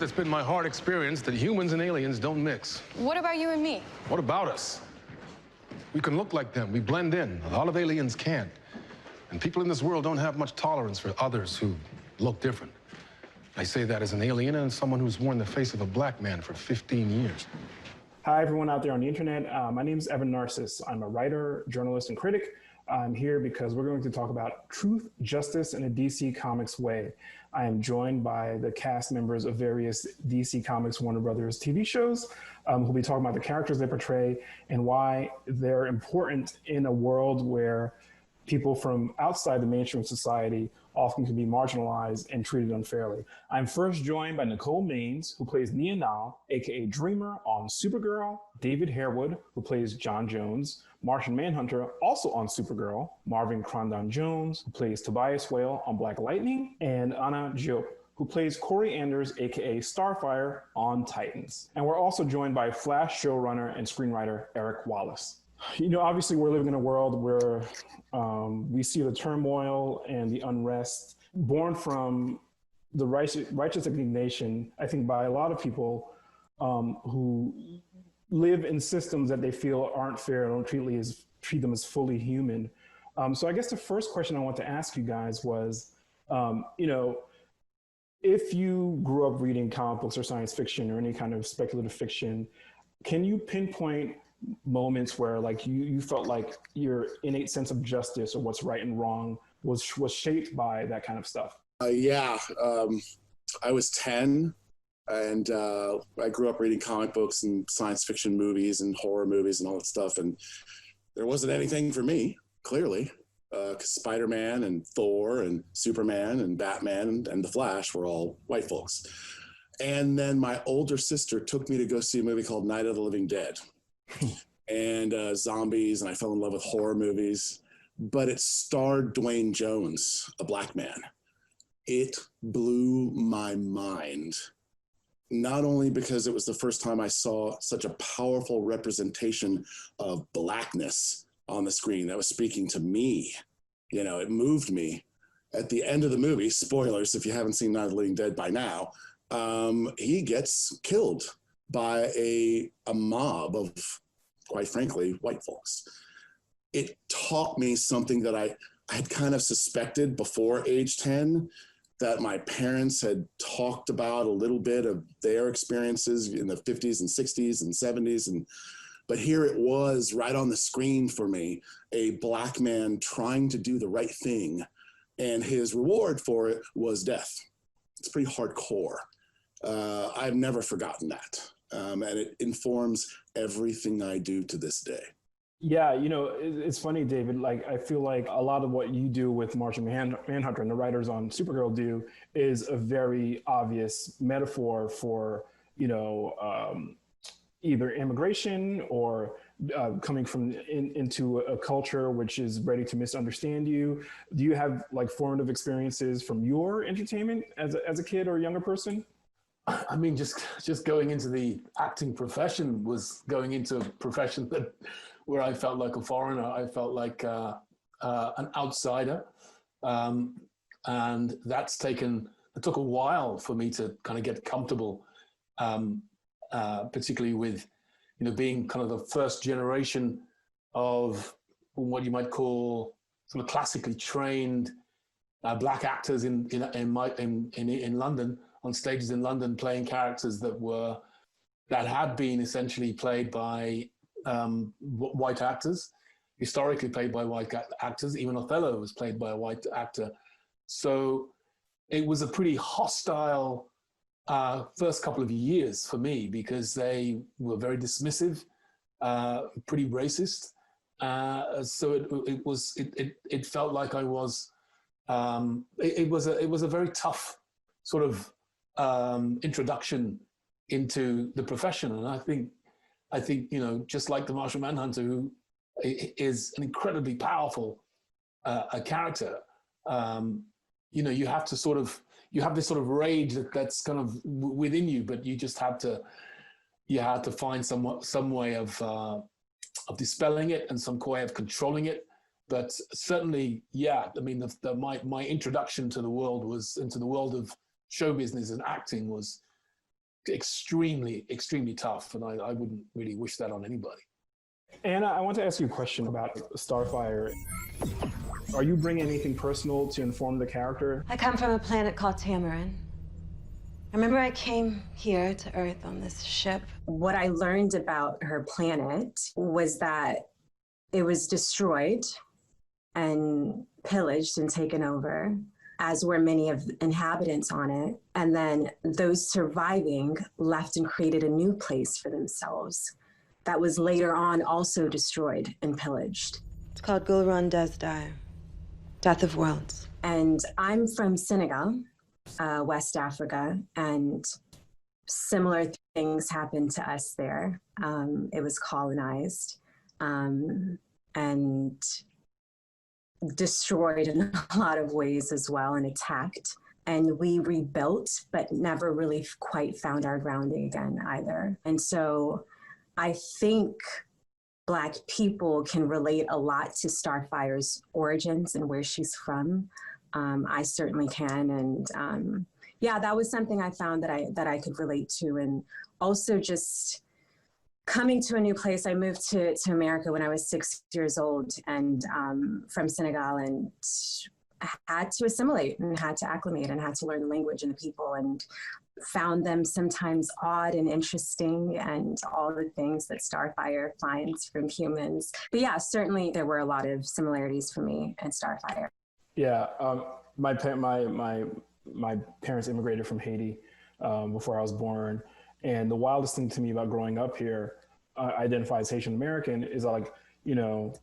it's been my hard experience that humans and aliens don't mix. What about you and me? What about us? We can look like them. We blend in. A lot of aliens can't. And people in this world don't have much tolerance for others who look different. I say that as an alien and someone who's worn the face of a black man for 15 years. Hi, everyone out there on the internet. My name is Evan Narcis. I'm a writer, journalist, and critic. I'm here because we're going to talk about truth, justice, in a DC Comics way. I am joined by the cast members of various DC Comics Warner Brothers TV shows who'll be talking about the characters they portray and why they're important in a world where people from outside the mainstream society often can be marginalized and treated unfairly. I'm first joined by Nicole Maines, who plays Nia Nal, aka Dreamer on Supergirl, David Harewood, who plays John Jones, Martian Manhunter, also on Supergirl, Marvin Crondon Jones, who plays Tobias Whale on Black Lightning, and Anna Diop, who plays Corey Anders, aka Starfire, on Titans. And we're also joined by Flash showrunner and screenwriter Eric Wallace. You know, obviously we're living in a world where we see the turmoil and the unrest born from the righteous indignation, I think, by a lot of people who live in systems that they feel aren't fair, don't treat them as fully human. So I guess the first question I want to ask you guys was, you know, if you grew up reading comic books or science fiction or any kind of speculative fiction, can you pinpoint moments where like you felt like your innate sense of justice or what's right and wrong was shaped by that kind of stuff? Yeah, I was 10 and I grew up reading comic books and science fiction movies and horror movies and all that stuff. And there wasn't anything for me, clearly, because Spider-Man and Thor and Superman and Batman and The Flash were all white folks. And then my older sister took me to go see a movie called Night of the Living Dead. And zombies, and I fell in love with horror movies, but it starred Dwayne Jones, a black man. It blew my mind, not only because it was the first time I saw such a powerful representation of blackness on the screen that was speaking to me. You know, it moved me. At the end of the movie, spoilers if you haven't seen Night of the Living Dead by now, he gets killed by a mob of, quite frankly, white folks. It taught me something that I had kind of suspected before age 10, that my parents had talked about a little bit of their experiences in the 50s and 60s and 70s. But here it was right on the screen for me, a black man trying to do the right thing. And his reward for it was death. It's pretty hardcore. I've never forgotten that. And it informs everything I do to this day. Yeah, you know, it's funny, David, like I feel like a lot of what you do with Martian Manhunter and the writers on Supergirl do is a very obvious metaphor for, you know, either immigration or coming from into a culture which is ready to misunderstand you. Do you have like formative experiences from your entertainment as a kid or a younger person? I mean, just going into the acting profession was going into a profession where I felt like a foreigner. I felt like an outsider, and it took a while for me to kind of get comfortable, particularly with, you know, being kind of the first generation of what you might call sort of classically trained black actors in London, on stages in London, playing characters that had been essentially played by white actors, historically played by white actors. Even Othello was played by a white actor. So it was a pretty hostile first couple of years for me, because they were very dismissive, pretty racist. So it felt like I was. It was a very tough sort of introduction into the profession, and I think you know, just like the Martian Manhunter, who is an incredibly powerful a character, you know, you have this sort of rage that's kind of within you, but you just have to find some way of dispelling it and some way of controlling it. But certainly, yeah, I mean, my introduction to the world was into the world of show business and acting was extremely, extremely tough. And I wouldn't really wish that on anybody. Anna, I want to ask you a question about Starfire. Are you bringing anything personal to inform the character? I come from a planet called Tamarin. I remember I came here to Earth on this ship. What I learned about her planet was that it was destroyed and pillaged and taken over, as were many of the inhabitants on it. And then those surviving left and created a new place for themselves that was later on also destroyed and pillaged. It's called Gulran Desdar, Death of Worlds. And I'm from Senegal, West Africa, and similar things happened to us there. It was colonized and destroyed in a lot of ways as well, and attacked. And we rebuilt, but never really quite found our grounding again either. And so I think Black people can relate a lot to Starfire's origins and where she's from. I certainly can. And yeah, that was something I found that I could relate to. And also just coming to a new place. I moved to America when I was 6 years old, and from Senegal, and had to assimilate and had to acclimate and had to learn the language and the people, and found them sometimes odd and interesting, and all the things that Starfire finds from humans. But yeah, certainly there were a lot of similarities for me and Starfire. Yeah, my parents immigrated from Haiti before I was born, and the wildest thing to me about growing up here, I identify as Haitian American, is like, you know,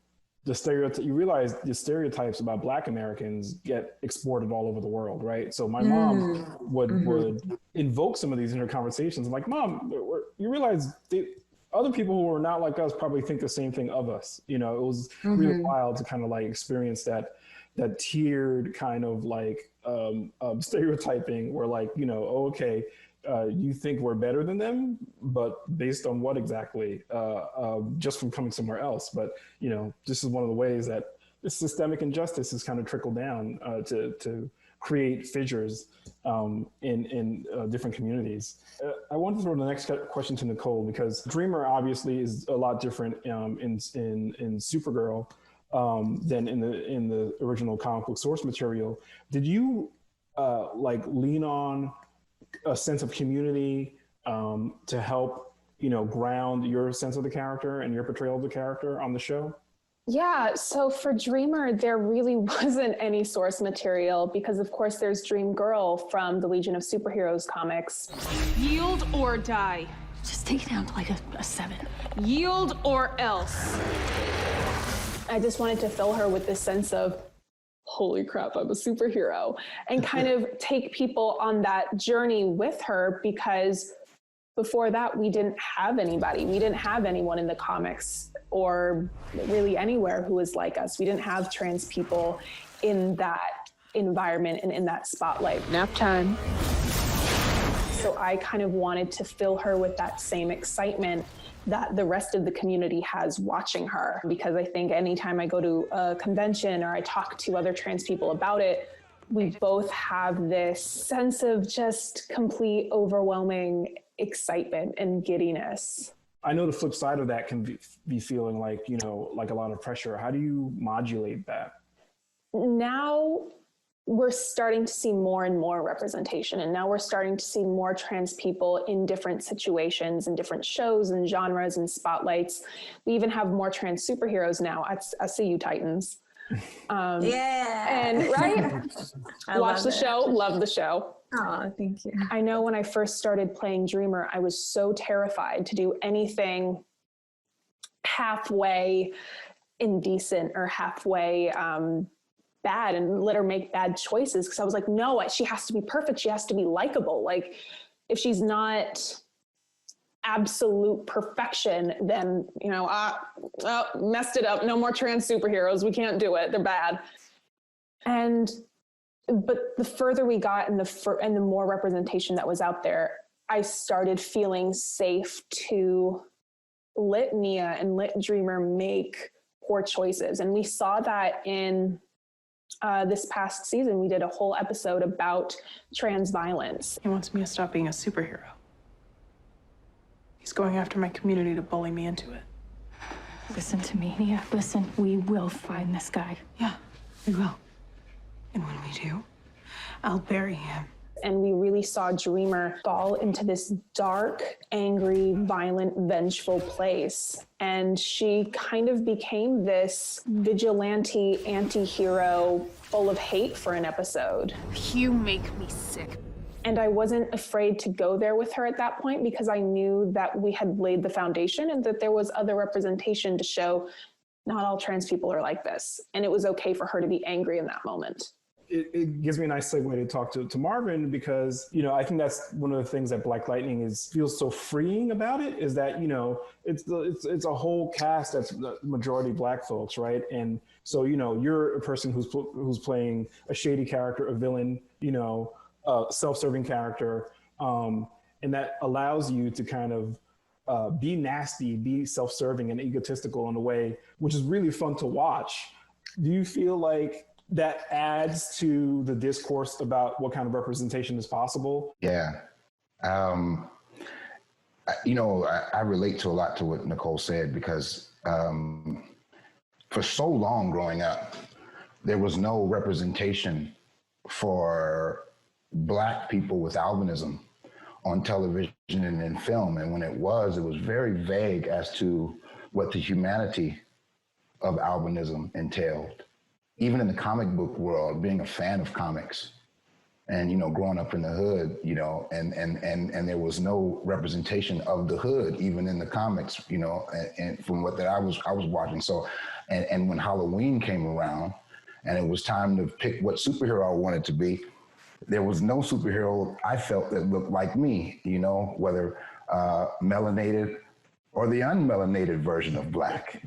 you realize the stereotypes about Black Americans get exported all over the world, right? So my mom would invoke some of these in her conversations. I'm like, Mom, you realize other people who are not like us probably think the same thing of us. You know, it was really wild to kind of like experience that tiered kind of like stereotyping where, like, you know, oh, okay, you think we're better than them, but based on what exactly? Just from coming somewhere else. But, you know, this is one of the ways that this systemic injustice has kind of trickled down to create fissures in different communities. I want to throw the next question to Nicole, because Dreamer obviously is a lot different in Supergirl than in the original comic book source material. Did you like lean on a sense of community to help, you know, ground your sense of the character and your portrayal of the character on the show? Yeah, so for Dreamer, there really wasn't any source material because, of course, there's Dream Girl from the Legion of Superheroes comics. Yield or die. Just take it down to like a 7. Yield or else. I just wanted to fill her with this sense of, holy crap, I'm a superhero, and kind of take people on that journey with her, because before that, we didn't have anybody. We didn't have anyone in the comics or really anywhere who was like us. We didn't have trans people in that environment and in that spotlight. Nap time. So I kind of wanted to fill her with that same excitement that the rest of the community has watching her, because I think anytime I go to a convention or I talk to other trans people about it, we both have this sense of just complete overwhelming excitement and giddiness. I know the flip side of that can be feeling like, you know, like a lot of pressure. How do you modulate that? Now we're starting to see more and more representation, and now we're starting to see more trans people in different situations and different shows and genres and spotlights. We even have more trans superheroes now. I see you, Titans. Yeah. And right? Watch the show, love the show. Oh, thank you. I know when I first started playing Dreamer, I was so terrified to do anything halfway indecent or halfway bad and let her make bad choices, because I was like, no, she has to be perfect. She has to be likable. Like, if she's not absolute perfection, then, you know, messed it up. No more trans superheroes. We can't do it. They're bad. But the further we got and the more representation that was out there, I started feeling safe to let Nia and let Dreamer make poor choices. And we saw that in this past season. We did a whole episode about trans violence. He wants me to stop being a superhero. He's going after my community to bully me into it. Listen to me, Nia. Listen, we will find this guy. Yeah, we will. And when we do, I'll bury him. And we really saw Dreamer fall into this dark, angry, violent, vengeful place. And she kind of became this vigilante anti-hero full of hate for an episode. You make me sick. And I wasn't afraid to go there with her at that point because I knew that we had laid the foundation and that there was other representation to show not all trans people are like this. And it was okay for her to be angry in that moment. It gives me a nice segue to talk to Marvin, because, you know, I think that's one of the things that Black Lightning feels so freeing about it, is that, you know, it's a whole cast that's the majority Black folks, right? And so, you know, you're a person who's playing a shady character, a villain, you know, a self-serving character, and that allows you to kind of be nasty, be self-serving and egotistical in a way, which is really fun to watch. Do you feel like that adds to the discourse about what kind of representation is possible? Yeah. You know, I relate to a lot to what Nicole said, because for so long growing up, there was no representation for Black people with albinism on television and in film. And when it was very vague as to what the humanity of albinism entailed. Even in the comic book world, being a fan of comics and, you know, growing up in the hood, you know, and there was no representation of the hood, even in the comics, you know, and from what that I was watching. So, and when Halloween came around and it was time to pick what superhero I wanted to be, there was no superhero I felt that looked like me, you know, whether melanated or the unmelanated version of Black.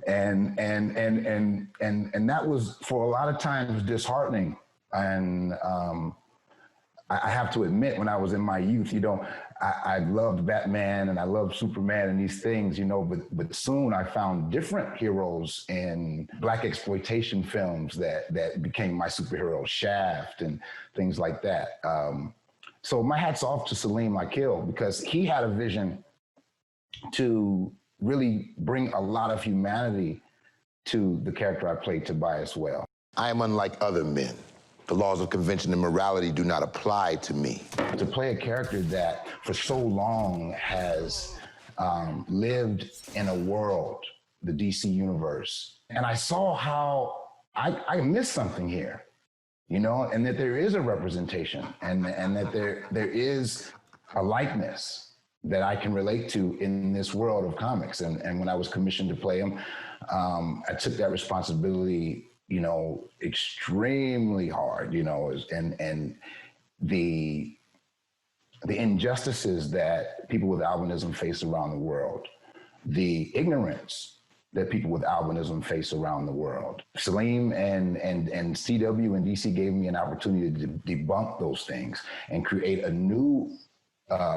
And that was, for a lot of times, disheartening. And I have to admit, when I was in my youth, you know, I loved Batman and I loved Superman and these things, you know, but soon I found different heroes in Black exploitation films that became my superhero, Shaft and things like that. So my hat's off to Salim Akil, because he had a vision to really bring a lot of humanity to the character I played, Tobias Well. I am unlike other men. The laws of convention and morality do not apply to me. To play a character that for so long has lived in a world, the DC universe, and I saw how I missed something here, you know, and that there is a representation and that there is a likeness that I can relate to in this world of comics. And when I was commissioned to play him, I took that responsibility, you know, extremely hard, you know, and the injustices that people with albinism face around the world, the ignorance that people with albinism face around the world. Salim and CW and DC gave me an opportunity to debunk those things and create a new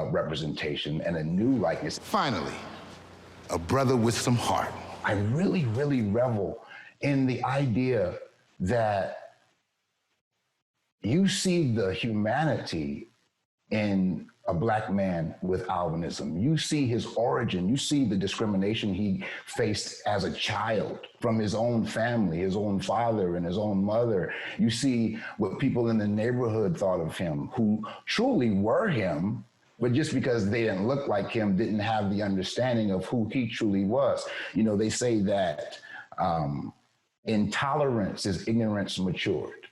representation and a new likeness. Finally, a brother with some heart. I really, really revel in the idea that you see the humanity in a Black man with albinism. You see his origin. You see the discrimination he faced as a child from his own family, his own father and his own mother. You see what people in the neighborhood thought of him, who truly were him, but just because they didn't look like him, didn't have the understanding of who he truly was. You know, they say that intolerance is ignorance matured.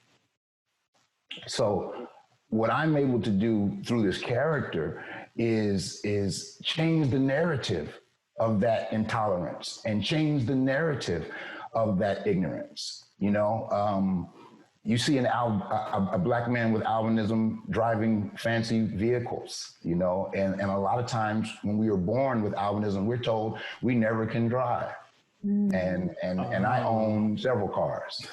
So what I'm able to do through this character is change the narrative of that intolerance and change the narrative of that ignorance. You know, you see a Black man with albinism driving fancy vehicles, you know, and a lot of times when we are born with albinism, we're told we never can drive. And I own several cars.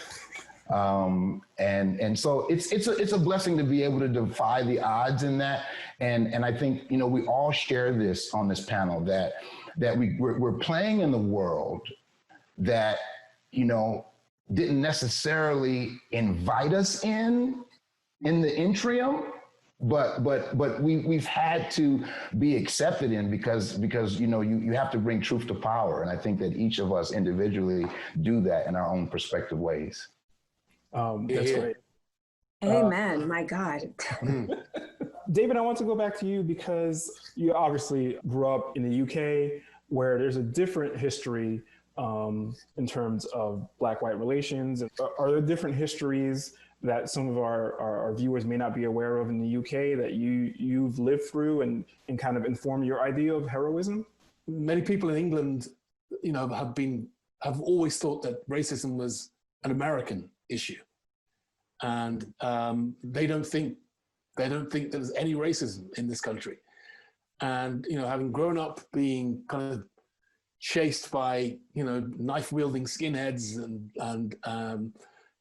And so it's a blessing to be able to defy the odds in that. And I think, you know, we all share this on this panel, that we're playing in the world that, you know, didn't necessarily invite us in the interim, but we've had to be accepted in because you know you have to bring truth to power, and I think that each of us individually do that in our own prospective ways. That's great. Amen. My God. David, I want to go back to you because you obviously grew up in the UK, where there's a different history in terms of Black-white relations. Are there different histories that some of our viewers may not be aware of in the UK that you've lived through and kind of inform your idea of heroism? Many people in England, you know, have always thought that racism was an American issue, and they don't think there's any racism in this country. And you know, having grown up being kind of chased by, you know, knife-wielding skinheads and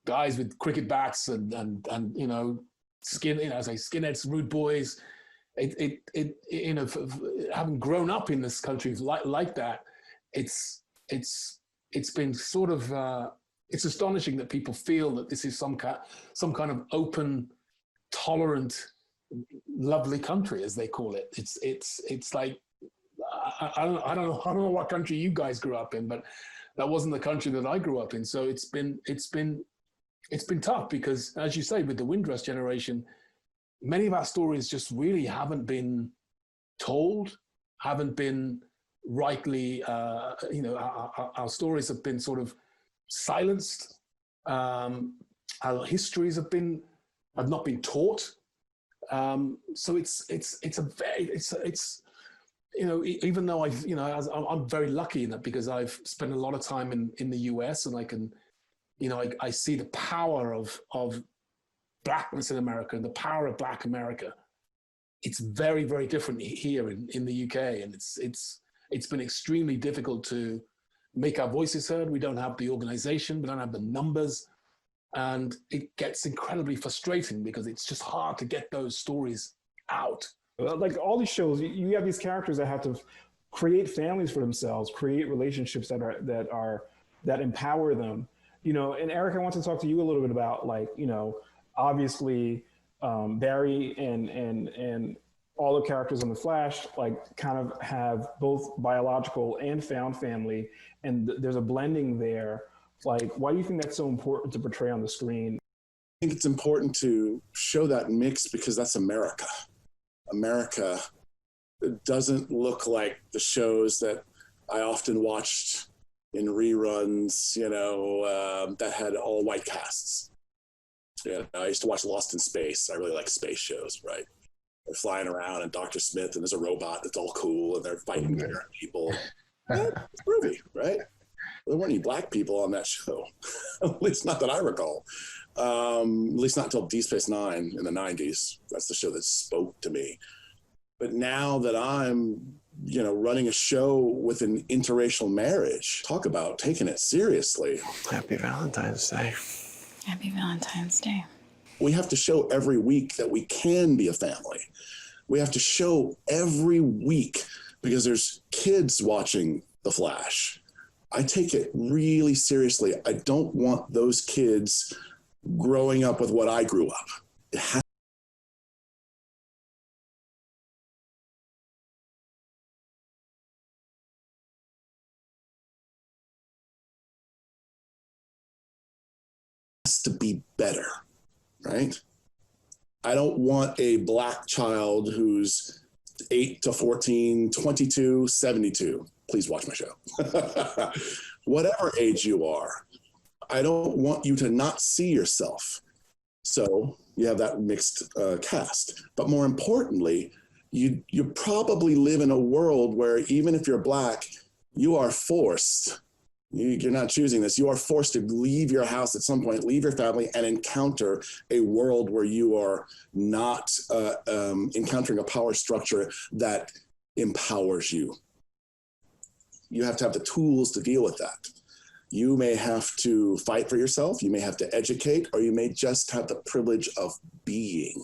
guys with cricket bats and you know, skinheads, rude boys. You know, having grown up in this country like that, it's been sort of it's astonishing that people feel that this is some kind of open, tolerant, lovely country, as they call it. It's like, I don't know what country you guys grew up in, but that wasn't the country that I grew up in. So it's been tough because, as you say, with the Windrush generation, many of our stories just really haven't been told, haven't been rightly, you know, our stories have been sort of silenced. Our histories have not been taught. So it's you know, even though I'm very lucky in that because I've spent a lot of time in the US, and I can, you know, I see the power of Blackness in America and the power of Black America. It's very, very different here in the UK, and it's been extremely difficult to make our voices heard. We don't have the organization, we don't have the numbers, and it gets incredibly frustrating because it's just hard to get those stories out. Like all these shows, you have these characters that have to create families for themselves, create relationships that empower them. You know, and Eric, I want to talk to you a little bit about, like, you know, obviously Barry and all the characters on The Flash, like, kind of have both biological and found family, and there's a blending there. Like, why do you think that's so important to portray on the screen? I think it's important to show that mix because that's America. America doesn't look like the shows that I often watched in reruns, you know, that had all white casts. Yeah, I used to watch Lost in Space. I really like space shows, right? They're flying around and Dr. Smith and there's a robot that's all cool and they're fighting different people. Yeah, it's groovy, right? There weren't any Black people on that show, at least not that I recall. At least not until Deep Space Nine in the 90s. That's the show that spoke to me. But now that I'm, you know, running a show with an interracial marriage, talk about taking it seriously. Happy Valentine's Day. Happy Valentine's Day. We have to show every week that we can be a family. We have to show every week because there's kids watching The Flash. I take it really seriously. I don't want those kids growing up with what I grew up. It has to be better, right? I don't want a Black child who's 8 to 14, 22, 72. Please watch my show. Whatever age you are, I don't want you to not see yourself. So you have that mixed cast. But more importantly, you probably live in a world where even if you're Black, you are forced, you're not choosing this, you are forced to leave your house at some point, leave your family, and encounter a world where you are not encountering a power structure that empowers you. You have to have the tools to deal with that. You may have to fight for yourself, you may have to educate, or you may just have the privilege of being.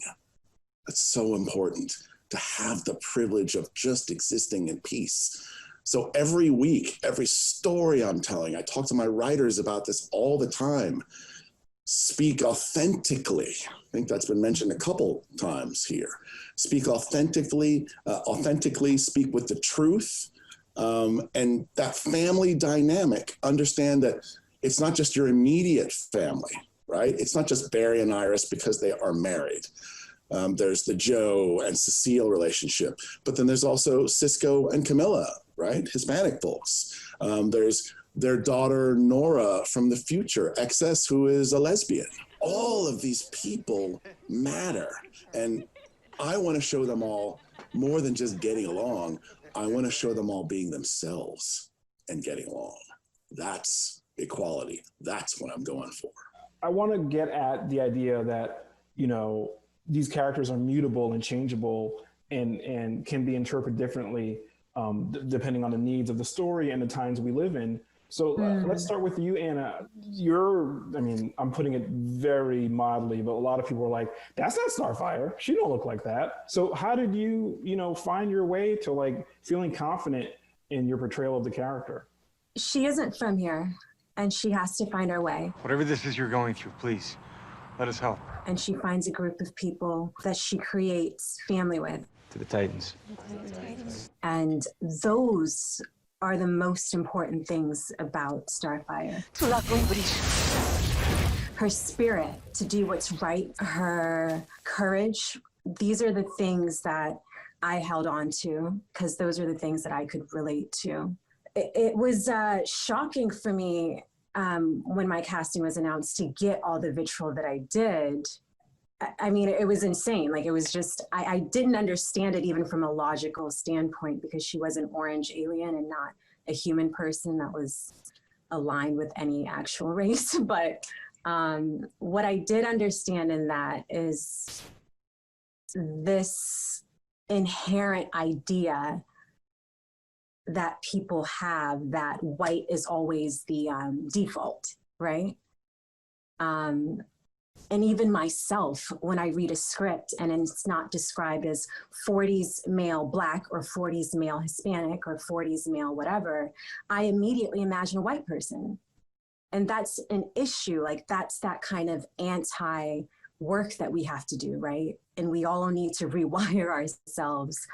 That's so important, to have the privilege of just existing in peace. So every week, every story I'm telling, I talk to my writers about this all the time. speak authentically. I think that's been mentioned a couple times here. Speak authentically, speak with the truth. And that family dynamic, understand that it's not just your immediate family, right? It's not just Barry and Iris because they are married. There's the Joe and Cecile relationship, but then there's also Cisco and Camilla, right? Hispanic folks. There's their daughter, Nora, from the future, XS, who is a lesbian. All of these people matter. And I want to show them all more than just getting along. I want to show them all being themselves and getting along. That's equality. That's what I'm going for. I want to get at the idea that, you know, these characters are mutable and changeable and can be interpreted differently depending on the needs of the story and the times we live in. So let's start with you, Anna. I'm putting it very mildly, but a lot of people are like, that's not Starfire. She don't look like that. So how did you, find your way to like feeling confident in your portrayal of the character? She isn't from here, and she has to find her way. Whatever this is you're going through, please, let us help. And she finds a group of people that she creates family with. To the Titans. And those are the most important things about Starfire. Her spirit to do what's right, her courage, these are the things that I held on to because those are the things that I could relate to. It was shocking for me when my casting was announced to get all the vitriol that I did. I mean, it was insane. Like, it was just, I didn't understand it even from a logical standpoint because she was an orange alien and not a human person that was aligned with any actual race. But what I did understand in that is this inherent idea that people have that white is always the default, right? And even myself, when I read a script and it's not described as 40s male Black or 40s male Hispanic or 40s male whatever, I immediately imagine a white person. And that's an issue. Like, that's that kind of anti-work that we have to do, right? And we all need to rewire ourselves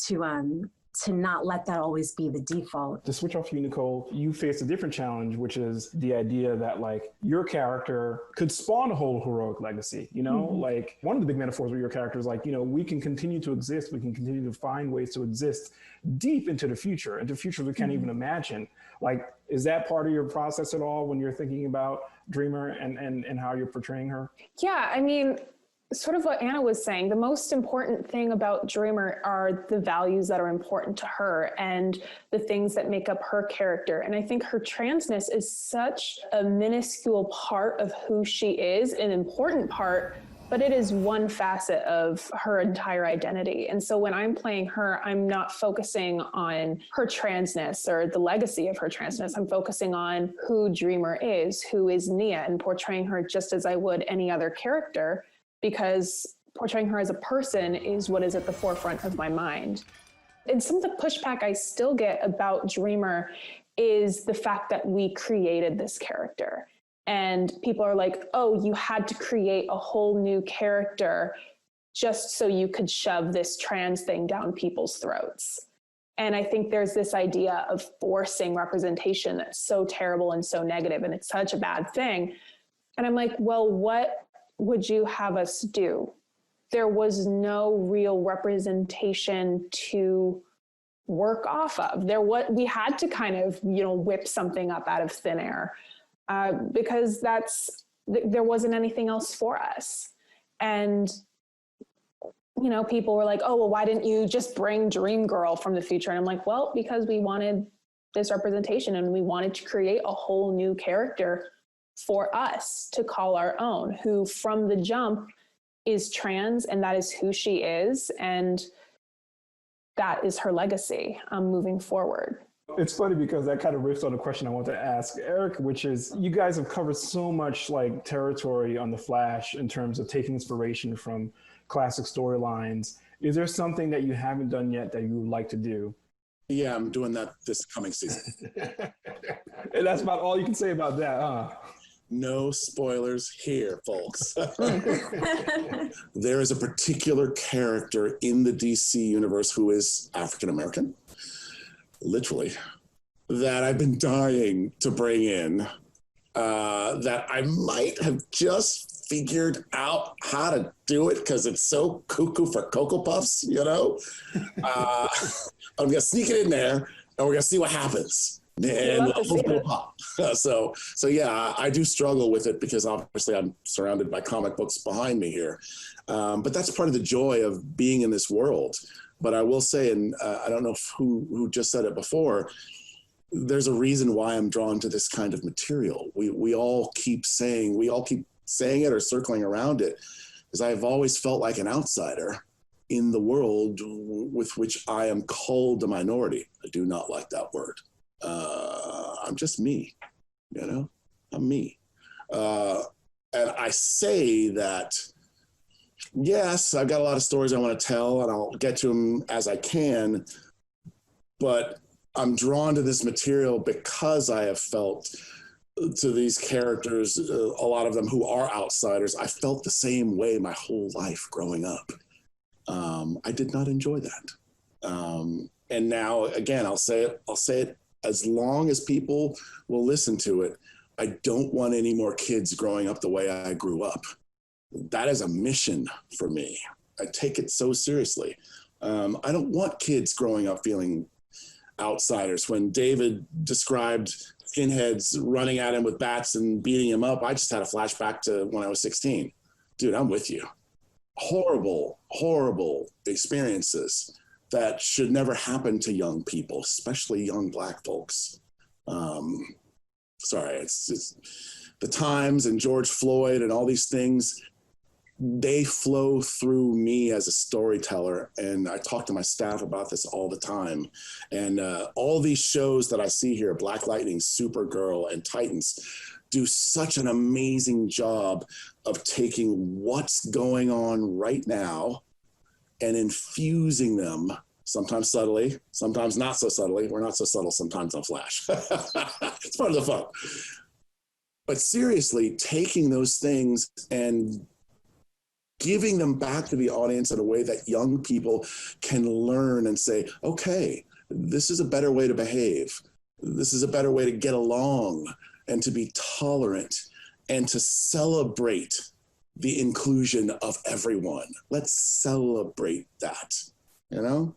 to not let that always be the default. To switch off you, Nicole, you faced a different challenge, which is the idea that like your character could spawn a whole heroic legacy, Like one of the big metaphors with your character is like, we can continue to exist. We can continue to find ways to exist deep into the future we can't even imagine. Like, is that part of your process at all when you're thinking about Dreamer and how you're portraying her? Yeah, I mean, sort of what Anna was saying, the most important thing about Dreamer are the values that are important to her and the things that make up her character. And I think her transness is such a minuscule part of who she is, an important part, but it is one facet of her entire identity. And so when I'm playing her, I'm not focusing on her transness or the legacy of her transness. I'm focusing on who Dreamer is, who is Nia, and portraying her just as I would any other character, because portraying her as a person is what is at the forefront of my mind. And some of the pushback I still get about Dreamer is the fact that we created this character. And people are like, oh, you had to create a whole new character just so you could shove this trans thing down people's throats. And I think there's this idea of forcing representation that's so terrible and so negative, and it's such a bad thing. And I'm like, well, what would you have us do? There was no real representation to work off of. We had to kind of, whip something up out of thin air because there wasn't anything else for us. And, people were like, oh, well, why didn't you just bring Dream Girl from the future? And I'm like, well, because we wanted this representation and we wanted to create a whole new character for us to call our own, who from the jump is trans, and that is who she is, and that is her legacy moving forward. It's funny because that kind of riffs on a question I want to ask Eric, which is, you guys have covered so much like territory on The Flash in terms of taking inspiration from classic storylines. Is there something that you haven't done yet that you would like to do? Yeah, I'm doing that this coming season. And that's about all you can say about that, huh? No spoilers here, folks. There is a particular character in the DC universe who is African American, literally, that I've been dying to bring in, that I might have just figured out how to do it because it's so cuckoo for Cocoa Puffs, you know? I'm going to sneak it in there and we're going to see what happens. And we'll pop. So yeah, I do struggle with it because obviously I'm surrounded by comic books behind me here. But that's part of the joy of being in this world. But I will say, and I don't know who just said it before, there's a reason why I'm drawn to this kind of material. We all keep saying it or circling around it, because I've always felt like an outsider in the world with which I am called a minority. I do not like that word. I'm just me, you know, I'm me. And I say that, yes, I've got a lot of stories I want to tell and I'll get to them as I can, but I'm drawn to this material because I have felt to these characters, a lot of them who are outsiders. I felt the same way my whole life growing up. I did not enjoy that. And now, again, I'll say it as long as people will listen to it. I don't want any more kids growing up the way I grew up. That is a mission for me. I take it so seriously. I don't want kids growing up feeling outsiders. When David described skinheads running at him with bats and beating him up, I just had a flashback to when I was 16. Dude, I'm with you. Horrible, horrible experiences that should never happen to young people, especially young Black folks. Sorry, it's the times and George Floyd and all these things, they flow through me as a storyteller. And I talk to my staff about this all the time. And all these shows that I see here, Black Lightning, Supergirl, and Titans, do such an amazing job of taking what's going on right now and infusing them, sometimes subtly, sometimes not so subtly. We're not so subtle sometimes on Flash. It's part of the fun. But seriously, taking those things and giving them back to the audience in a way that young people can learn and say, okay, this is a better way to behave. This is a better way to get along and to be tolerant and to celebrate the inclusion of everyone. Let's celebrate that, you know?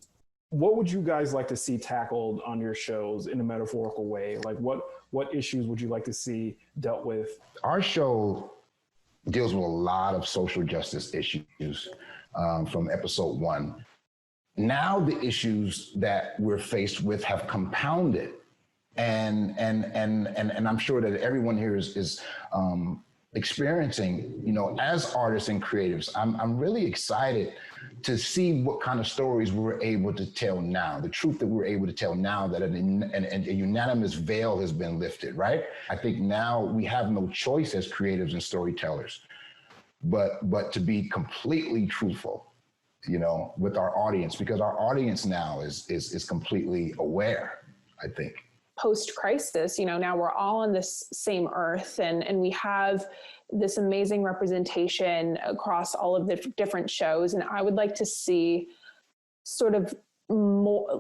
What would you guys like to see tackled on your shows in a metaphorical way? Like what issues would you like to see dealt with? Our show deals with a lot of social justice issues from episode 1. Now the issues that we're faced with have compounded, and I'm sure that everyone here is experiencing, you know, as artists and creatives. I'm really excited to see what kind of stories we're able to tell now, the truth that we're able to tell now that a unanimous veil has been lifted, right? I think now we have no choice as creatives and storytellers, but to be completely truthful, you know, with our audience, because our audience now is completely aware, I think. Post-crisis, you know, now we're all on this same earth, and we have this amazing representation across all of the different shows. And I would like to see sort of more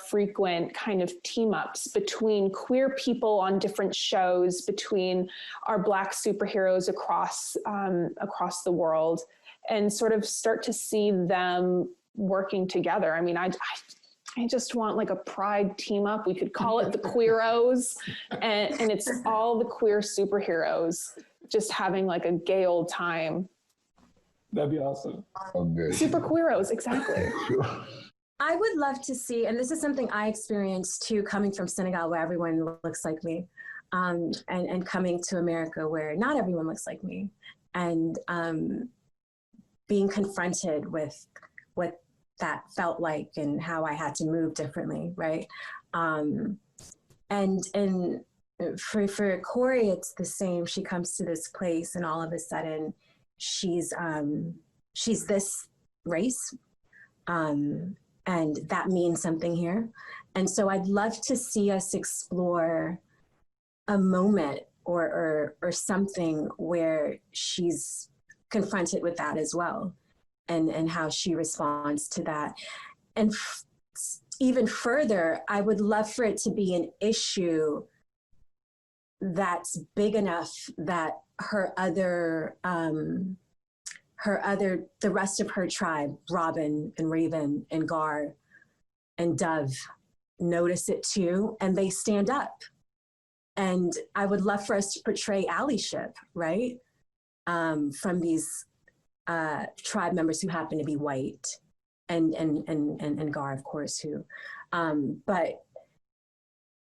frequent kind of team ups between queer people on different shows, between our Black superheroes across the world, and sort of start to see them working together. I mean, I just want like a pride team up. We could call it the Queeros, and it's all the queer superheroes just having like a gay old time. That'd be awesome. Okay. Super Queeros, exactly. I would love to see, and this is something I experienced too, coming from Senegal where everyone looks like me, and coming to America where not everyone looks like me, and being confronted with what that felt like and how I had to move differently, right? And for Corey, it's the same. She comes to this place and all of a sudden she's this race, and that means something here. And so I'd love to see us explore a moment or something where she's confronted with that as well, and how she responds to that. And even further, I would love for it to be an issue that's big enough that the rest of her tribe, Robin and Raven and Gar and Dove, notice it too, and they stand up. And I would love for us to portray allyship, right? From these tribe members who happen to be white, and Gar, of course, who. But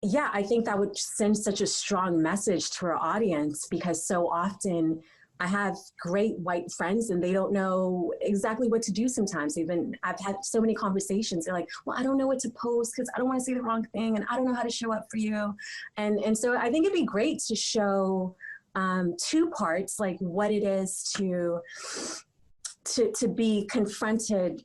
yeah, I think that would send such a strong message to our audience, because so often I have great white friends and they don't know exactly what to do sometimes. I've had so many conversations. They're like, well, I don't know what to post because I don't want to say the wrong thing and I don't know how to show up for you. And so I think it'd be great to show two parts, like what it is to be confronted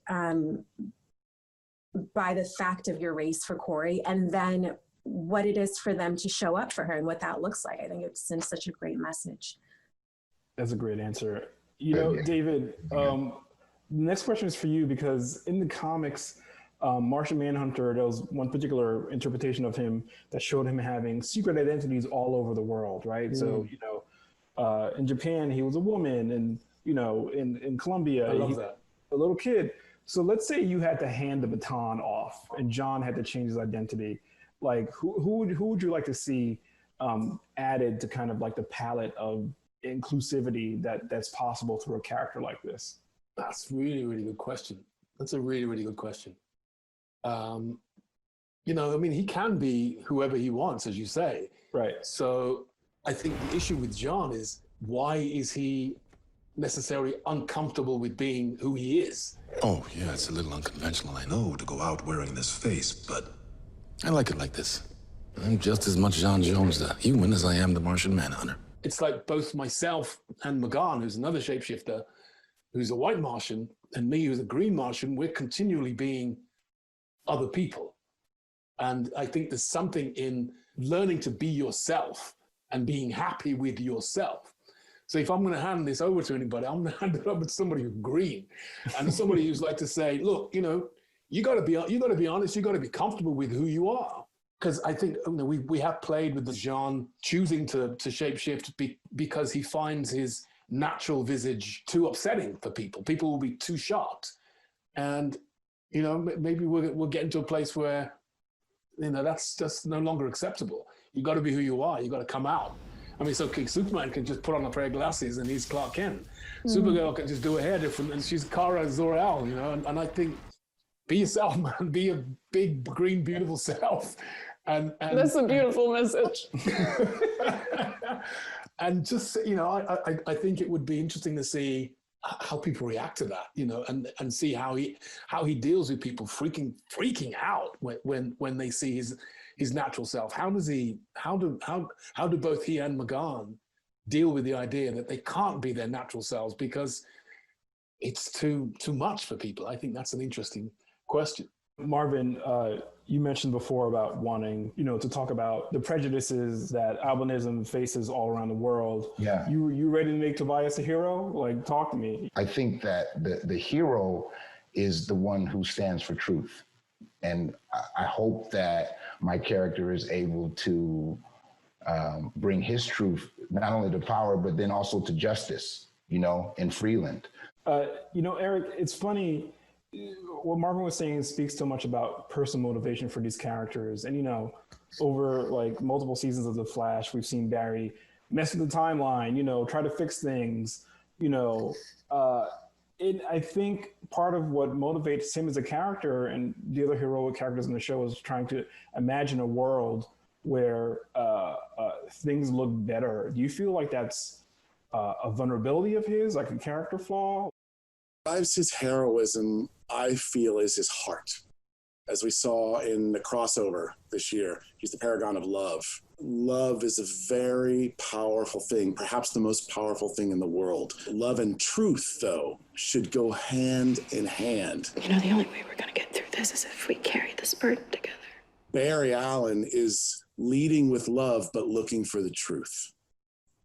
by the fact of your race for Corey, and then what it is for them to show up for her and what that looks like. I think it sends such a great message. That's a great answer. You know, David, the next question is for you, because in the comics, Martian Manhunter, there was one particular interpretation of him that showed him having secret identities all over the world, right? So, you know, in Japan, he was a woman, and, you know, in Colombia, I love that. A little kid. So let's say you had to hand the baton off and John had to change his identity. Like, who would you like to see added to kind of like the palette of inclusivity that's possible through a character like this? That's really, really good question. That's a really, really good question. You know, I mean, he can be whoever he wants, as you say. Right. So I think the issue with John is, why is he necessarily uncomfortable with being who he is? Oh, yeah, it's a little unconventional, I know, to go out wearing this face, but I like it like this. I'm just as much John Jones, the human, as I am the Martian Manhunter. It's like both myself and Magan, who's another shapeshifter, who's a white Martian, and me, who's a green Martian, we're continually being other people. And I think there's something in learning to be yourself and being happy with yourself. So if I'm going to hand this over to anybody, I'm going to hand it over to somebody who's green, and somebody who's like to say, look, you know, you got to be honest, you got to be comfortable with who you are. Because I think, you know, we have played with the Jean choosing to shapeshift because he finds his natural visage too upsetting for people. People will be too shocked. And, you know, maybe we're getting to a place where, you know, that's just no longer acceptable. You got to be who you are. You got to come out. I mean, so Superman can just put on a pair of glasses and he's Clark Kent. Supergirl can just do her hair different and she's Kara Zor-El, you know. And I think, be yourself, man. Be a big, green, beautiful self. And that's a beautiful message. And just, you know, I think it would be interesting to see how people react to that, you know, and see how he deals with people freaking out when they see his natural self. How do both he and Magan deal with the idea that they can't be their natural selves because it's too much for people? I think that's an interesting question. Marvin, you mentioned before about wanting, you know, to talk about the prejudices that albinism faces all around the world. Yeah. You ready to make Tobias a hero? Like, talk to me. I think that the hero is the one who stands for truth. And I hope that my character is able to bring his truth, not only to power, but then also to justice, you know, in Freeland. You know, Eric, it's funny, what Marvin was saying speaks so much about personal motivation for these characters. And, you know, over like multiple seasons of The Flash, we've seen Barry mess with the timeline, you know, try to fix things, you know. I think part of what motivates him as a character and the other heroic characters in the show is trying to imagine a world where things look better. Do you feel like that's a vulnerability of his, like a character flaw? Drives his heroism, I feel, is his heart. As we saw in the crossover this year, he's the paragon of love. Love is a very powerful thing, perhaps the most powerful thing in the world. Love and truth, though, should go hand in hand. You know, the only way we're going to get through this is if we carry this burden together. Barry Allen is leading with love, but looking for the truth.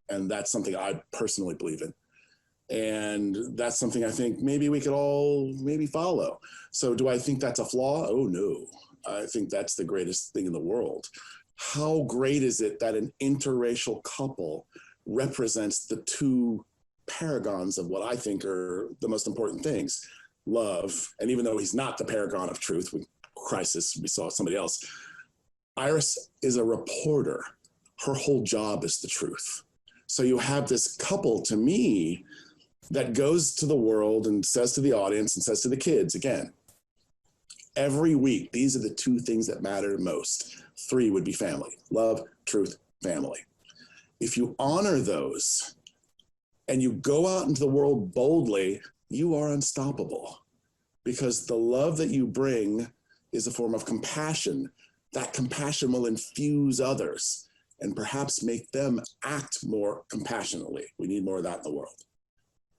And that's something I personally believe in. And that's something I think maybe we could all maybe follow. So do I think that's a flaw? Oh, no. I think that's the greatest thing in the world. How great is it that an interracial couple represents the two paragons of what I think are the most important things? Love. And even though he's not the paragon of truth, with Crisis, we saw somebody else. Iris is a reporter. Her whole job is the truth. So you have this couple, to me, that goes to the world and says to the audience and says to the kids, again, every week, these are the two things that matter most. 3 would be family, love, truth, family. If you honor those and you go out into the world boldly, you are unstoppable, because the love that you bring is a form of compassion. That compassion will infuse others and perhaps make them act more compassionately. We need more of that in the world.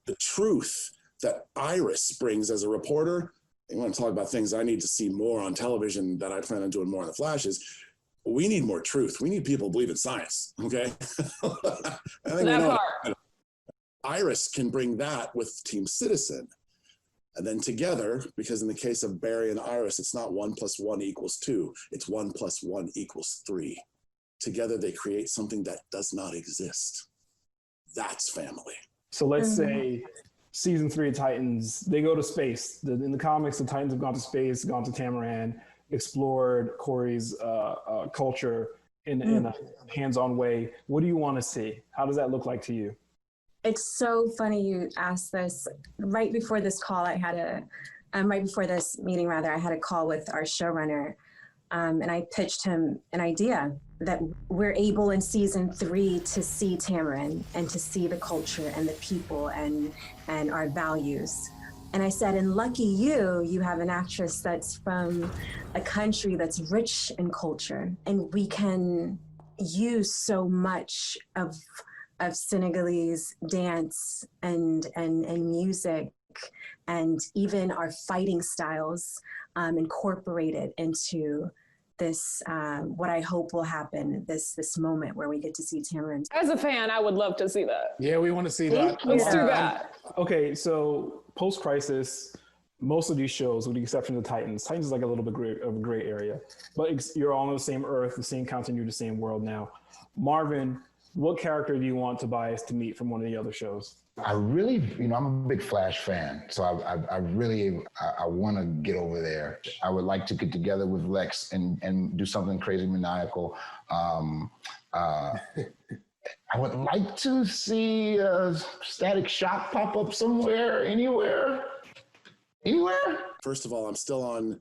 The truth that Iris brings as a reporter, you want to talk about things I need to see more on television that I plan on doing more in the flashes. We need more truth. We need people to believe in science, okay? I think we know that. Iris can bring that with Team Citizen. And then together, because in the case of Barry and Iris, it's not 1 + 1 = 2, it's 1 + 1 = 3. Together they create something that does not exist. That's family. So let's say season 3 of Titans, they go to space. In the comics, the Titans have gone to space, gone to Tamaran, explored Corey's culture in a hands-on way. What do you want to see? How does that look like to you? It's so funny you asked this. Right before this call, right before this meeting, rather, I had a call with our showrunner, and I pitched him an idea that we're able in season 3 to see Tamaran and to see the culture and the people and our values. And I said, and lucky you have an actress that's from a country that's rich in culture, and we can use so much of Senegalese dance and music, and even our fighting styles incorporated into this, what I hope will happen, this moment where we get to see Tamaran. As a fan, I would love to see that. Yeah, we want to see that. Let's do that. Okay, so post-Crisis, most of these shows, with the exception of Titans is like a little bit of a gray area, but you're all on the same Earth, the same continuity, the same world now. Marvin, what character do you want Tobias to meet from one of the other shows? I really, I'm a big Flash fan, so I really want to get over there. I would like to get together with Lex and do something crazy maniacal. I would like to see Static Shock pop up somewhere, anywhere. First of all, I'm still on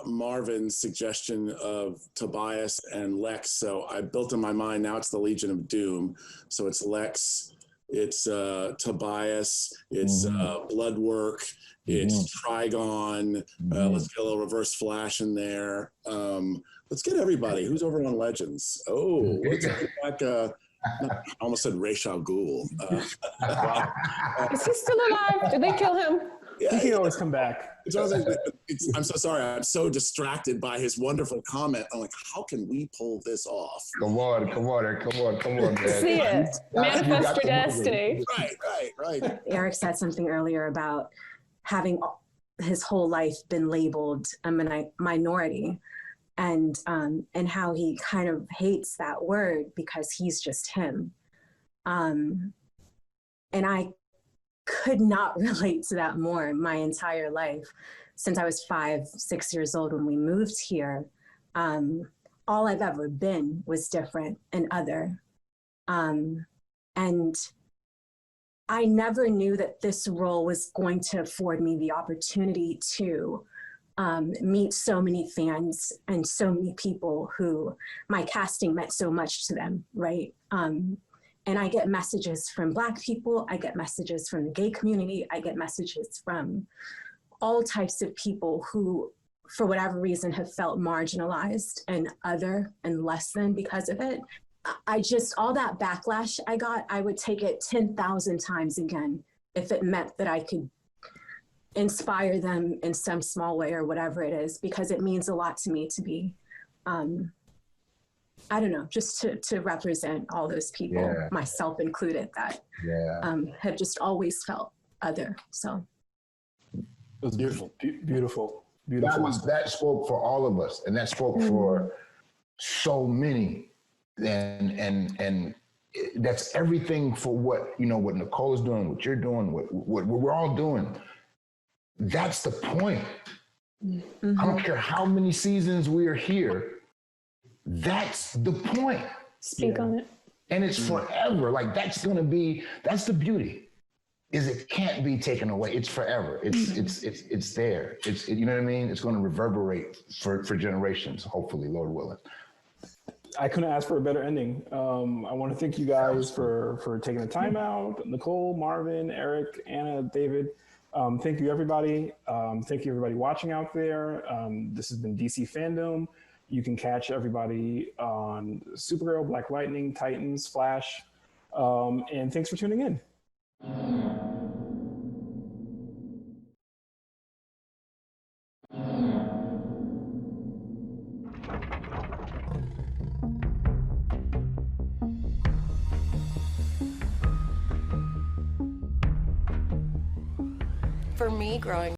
Marvin's suggestion of Tobias and Lex. So I built in my mind, now it's the Legion of Doom. So it's Lex, it's Tobias, it's Bloodwork, it's Trigon. Let's get a little Reverse Flash in there. Let's get everybody. Who's over on Legends? Oh, let's get back. I almost said Ra's al Ghul. Is he still alive? Did they kill him? Yeah, he can always come back. I'm so sorry. I'm so distracted by his wonderful comment. I'm like, how can we pull this off? Come on, man. See it. Manifest your destiny. Right. Eric said something earlier about having his whole life been labeled a minority, and how he kind of hates that word because he's just him. And I could not relate to that more my entire life. Since I was 5-6 years old when we moved here, all I've ever been was different and other. And I never knew that this role was going to afford me the opportunity to meet so many fans and so many people who my casting meant so much to them, right? And I get messages from Black people, I get messages from the gay community, I get messages from all types of people who, for whatever reason, have felt marginalized and other and less than because of it. All that backlash I got, I would take it 10,000 times again if it meant that I could inspire them in some small way or whatever it is, because it means a lot to me to be I don't know, just to represent all those people, myself included, that have just always felt other. So it was beautiful, beautiful, beautiful. That spoke for all of us, and that spoke for so many, and that's everything for what what Nicole is doing, what you're doing, what we're all doing. That's the point. I don't care how many seasons we are here. That's the point. Speak on it. And it's forever. Like that's the beauty, is it can't be taken away. It's forever. It's there. You know what I mean? It's going to reverberate for generations, hopefully, Lord willing. I couldn't ask for a better ending. I want to thank you guys for taking the time out. Nicole, Marvin, Eric, Anna, David. Thank you, everybody. Thank you, everybody watching out there. This has been DC FanDome. You can catch everybody on Supergirl, Black Lightning, Titans, Flash. And thanks for tuning in. For me, growing